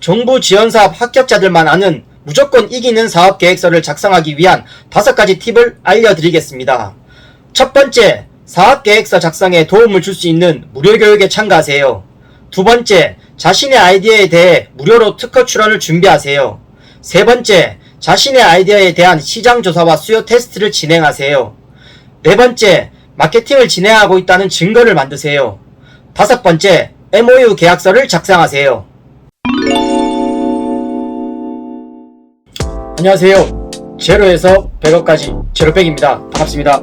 정부 지원사업 합격자들만 아는 무조건 이기는 사업계획서를 작성하기 위한 5가지 팁을 알려드리겠습니다. 첫 번째, 사업계획서 작성에 도움을 줄 수 있는 무료 교육에 참가하세요. 두 번째, 자신의 아이디어에 대해 무료로 특허 출원을 준비하세요. 세 번째, 자신의 아이디어에 대한 시장 조사와 수요 테스트를 진행하세요. 네 번째, 마케팅을 진행하고 있다는 증거를 만드세요. 다섯 번째, MOU 계약서를 작성하세요. 안녕하세요. 제로에서 100억까지 제로백입니다. 반갑습니다.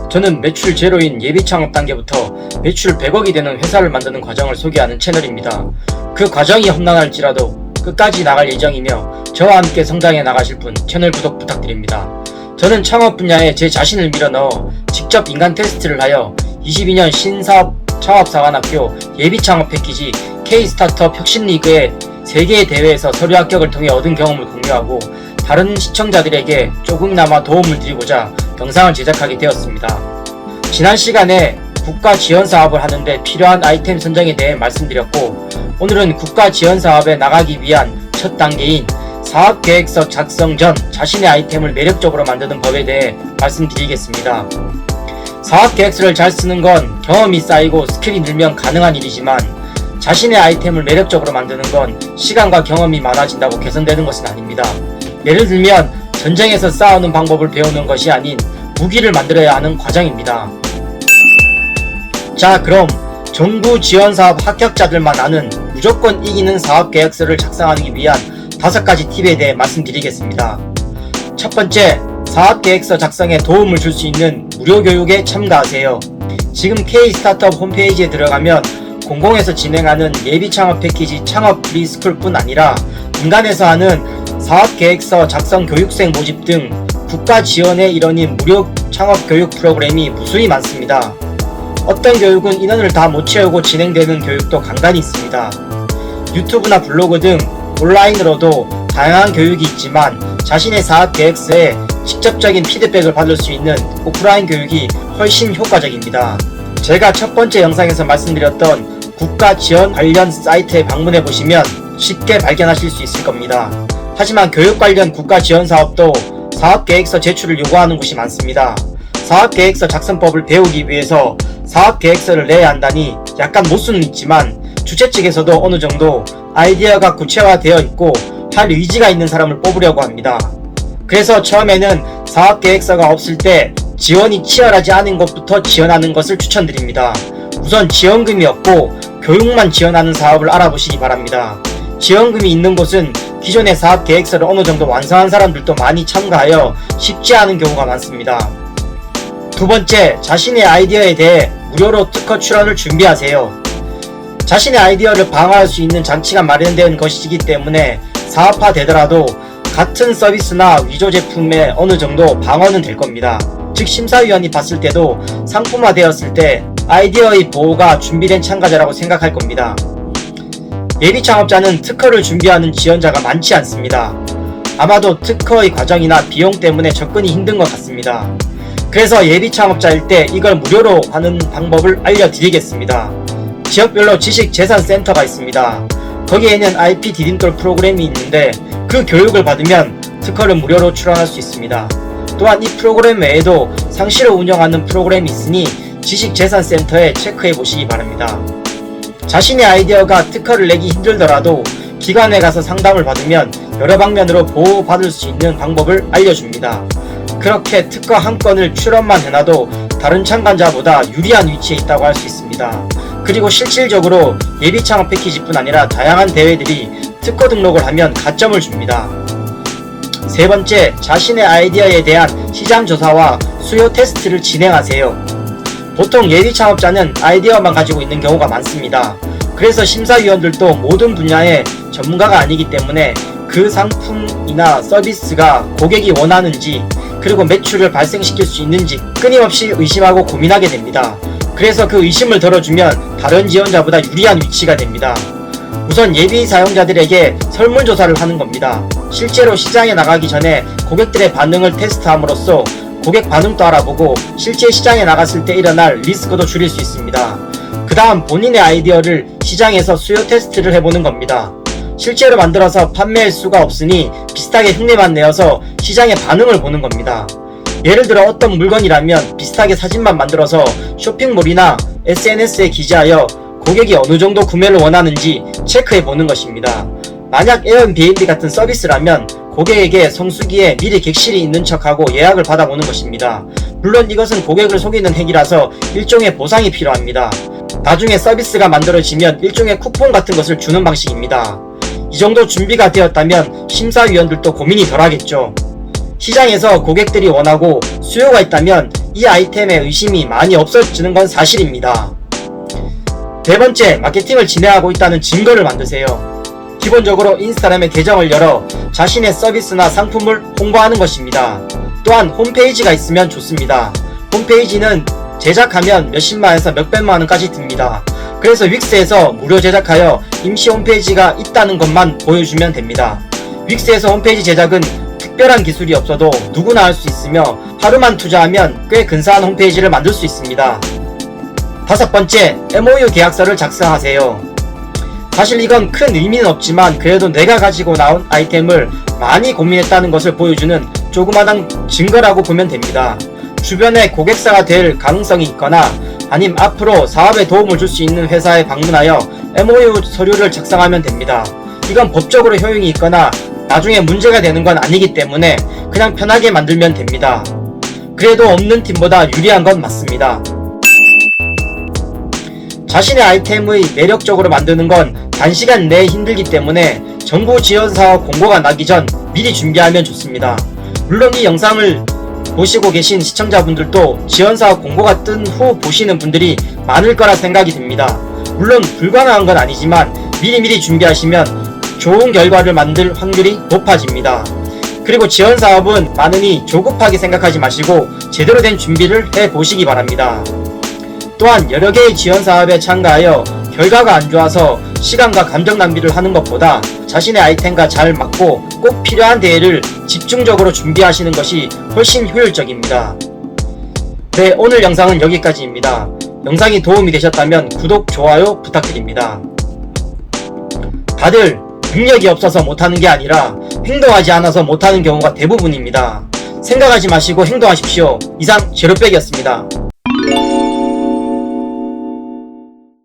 저는 매출 제로인 예비 창업 단계부터 매출 100억이 되는 회사를 만드는 과정을 소개하는 채널입니다. 그 과정이 험난할지라도 끝까지 나갈 예정이며 저와 함께 성장해 나가실 분 채널 구독 부탁드립니다. 저는 창업 분야에 제 자신을 밀어넣어 직접 인간 테스트를 하여 22년 신사업 창업사관학교 예비 창업 패키지 K-스타트업 혁신리그의 3개의 대회에서 서류 합격을 통해 얻은 경험을 공유하고 다른 시청자들에게 조금이나마 도움을 드리고자 영상을 제작하게 되었습니다. 지난 시간에 국가 지원 사업을 하는데 필요한 아이템 선정에 대해 말씀드렸고, 오늘은 국가 지원 사업에 나가기 위한 첫 단계인 사업계획서 작성 전 자신의 아이템을 매력적으로 만드는 법에 대해 말씀드리겠습니다. 사업계획서를 잘 쓰는 건 경험이 쌓이고 스킬이 늘면 가능한 일이지만 자신의 아이템을 매력적으로 만드는 건 시간과 경험이 많아진다고 개선되는 것은 아닙니다. 예를 들면 전쟁에서 싸우는 방법을 배우는 것이 아닌 무기를 만들어야 하는 과정입니다. 자, 그럼 정부 지원사업 합격자들만 아는 무조건 이기는 사업계획서를 작성하기 위한 5가지 팁에 대해 말씀드리겠습니다. 첫 번째, 사업계획서 작성에 도움을 줄 수 있는 무료 교육에 참가하세요. 지금 K-스타트업 홈페이지에 들어가면 공공에서 진행하는 예비창업 패키지 창업 프리스쿨뿐 아니라 민간에서 하는 사업계획서 작성 교육생 모집 등 국가 지원의 일원인 무료 창업 교육 프로그램이 무수히 많습니다. 어떤 교육은 인원을 다 못 채우고 진행되는 교육도 간간히 있습니다. 유튜브나 블로그 등 온라인으로도 다양한 교육이 있지만 자신의 사업계획서에 직접적인 피드백을 받을 수 있는 오프라인 교육이 훨씬 효과적입니다. 제가 첫 번째 영상에서 말씀드렸던 국가 지원 관련 사이트에 방문해 보시면 쉽게 발견하실 수 있을 겁니다. 하지만 교육 관련 국가 지원 사업도 사업계획서 제출을 요구하는 곳이 많습니다. 사업계획서 작성법을 배우기 위해서 사업계획서를 내야 한다니 약간 모순은 있지만 주최 측에서도 어느 정도 아이디어가 구체화되어 있고 할 의지가 있는 사람을 뽑으려고 합니다. 그래서 처음에는 사업계획서가 없을 때 지원이 치열하지 않은 곳부터 지원하는 것을 추천드립니다. 우선 지원금이 없고 교육만 지원하는 사업을 알아보시기 바랍니다. 지원금이 있는 곳은 기존의 사업계획서를 어느 정도 완성한 사람들도 많이 참가하여 쉽지 않은 경우가 많습니다. 두 번째, 자신의 아이디어에 대해 무료로 특허 출원을 준비하세요. 자신의 아이디어를 방어할 수 있는 장치가 마련된 것이기 때문에 사업화되더라도 같은 서비스나 위조 제품에 어느 정도 방어는 될 겁니다. 즉 심사위원이 봤을 때도 상품화되었을 때 아이디어의 보호가 준비된 참가자라고 생각할 겁니다. 예비 창업자는 특허를 준비하는 지원자가 많지 않습니다. 아마도 특허의 과정이나 비용 때문에 접근이 힘든 것 같습니다. 그래서 예비 창업자일 때 이걸 무료로 하는 방법을 알려드리겠습니다. 지역별로 지식재산센터가 있습니다. 거기에는 IP 디딤돌 프로그램이 있는데 그 교육을 받으면 특허를 무료로 출원할 수 있습니다. 또한 이 프로그램 외에도 상시로 운영하는 프로그램이 있으니 지식재산센터에 체크해 보시기 바랍니다. 자신의 아이디어가 특허를 내기 힘들더라도 기관에 가서 상담을 받으면 여러 방면으로 보호받을 수 있는 방법을 알려줍니다. 그렇게 특허 한 건을 출원만 해놔도 다른 참가자보다 유리한 위치에 있다고 할 수 있습니다. 그리고 실질적으로 예비 창업 패키지뿐 아니라 다양한 대회들이 특허 등록을 하면 가점을 줍니다. 세 번째, 자신의 아이디어에 대한 시장 조사와 수요 테스트를 진행하세요. 보통 예비 창업자는 아이디어만 가지고 있는 경우가 많습니다. 그래서 심사위원들도 모든 분야의 전문가가 아니기 때문에 그 상품이나 서비스가 고객이 원하는지 그리고 매출을 발생시킬 수 있는지 끊임없이 의심하고 고민하게 됩니다. 그래서 그 의심을 덜어주면 다른 지원자보다 유리한 위치가 됩니다. 우선 예비 사용자들에게 설문조사를 하는 겁니다. 실제로 시장에 나가기 전에 고객들의 반응을 테스트함으로써 고객 반응도 알아보고 실제 시장에 나갔을 때 일어날 리스크도 줄일 수 있습니다. 그 다음 본인의 아이디어를 시장에서 수요 테스트를 해보는 겁니다. 실제로 만들어서 판매할 수가 없으니 비슷하게 흉내만 내어서 시장의 반응을 보는 겁니다. 예를 들어 어떤 물건이라면 비슷하게 사진만 만들어서 쇼핑몰이나 SNS에 기재하여 고객이 어느 정도 구매를 원하는지 체크해 보는 것입니다. 만약 에어비앤비 같은 서비스라면 고객에게 성수기에 미리 객실이 있는 척하고 예약을 받아보는 것입니다. 물론 이것은 고객을 속이는 행위라서 일종의 보상이 필요합니다. 나중에 서비스가 만들어지면 일종의 쿠폰 같은 것을 주는 방식입니다. 이 정도 준비가 되었다면 심사위원들도 고민이 덜하겠죠. 시장에서 고객들이 원하고 수요가 있다면 이 아이템에 의심이 많이 없어지는 건 사실입니다. 네 번째, 마케팅을 진행하고 있다는 증거를 만드세요. 기본적으로 인스타그램에 계정을 열어 자신의 서비스나 상품을 홍보하는 것입니다. 또한 홈페이지가 있으면 좋습니다. 홈페이지는 제작하면 몇십만에서 몇백만원까지 듭니다. 그래서 윅스에서 무료 제작하여 임시 홈페이지가 있다는 것만 보여주면 됩니다. 윅스에서 홈페이지 제작은 특별한 기술이 없어도 누구나 할 수 있으며 하루만 투자하면 꽤 근사한 홈페이지를 만들 수 있습니다. 다섯 번째, MOU 계약서를 작성하세요. 사실 이건 큰 의미는 없지만 그래도 내가 가지고 나온 아이템을 많이 고민했다는 것을 보여주는 조그마한 증거라고 보면 됩니다. 주변에 고객사가 될 가능성이 있거나 아님 앞으로 사업에 도움을 줄 수 있는 회사에 방문하여 MOU 서류를 작성하면 됩니다. 이건 법적으로 효용이 있거나 나중에 문제가 되는 건 아니기 때문에 그냥 편하게 만들면 됩니다. 그래도 없는 팀보다 유리한 건 맞습니다. 자신의 아이템의 매력적으로 만드는 건 단시간 내에 힘들기 때문에 정부 지원 사업 공고가 나기 전 미리 준비하면 좋습니다. 물론 이 영상을 보시고 계신 시청자분들도 지원사업 공고가 뜬 후 보시는 분들이 많을 거라 생각이 듭니다. 물론 불가능한 건 아니지만 미리미리 준비하시면 좋은 결과를 만들 확률이 높아집니다. 그리고 지원사업은 많으니 조급하게 생각하지 마시고 제대로 된 준비를 해보시기 바랍니다. 또한 여러 개의 지원사업에 참가하여 결과가 안 좋아서 시간과 감정 낭비를 하는 것보다 자신의 아이템과 잘 맞고 꼭 필요한 대회를 집중적으로 준비하시는 것이 훨씬 효율적입니다. 네, 오늘 영상은 여기까지입니다. 영상이 도움이 되셨다면 구독, 좋아요 부탁드립니다. 다들 능력이 없어서 못하는 게 아니라 행동하지 않아서 못하는 경우가 대부분입니다. 생각하지 마시고 행동하십시오. 이상 제로백이었습니다.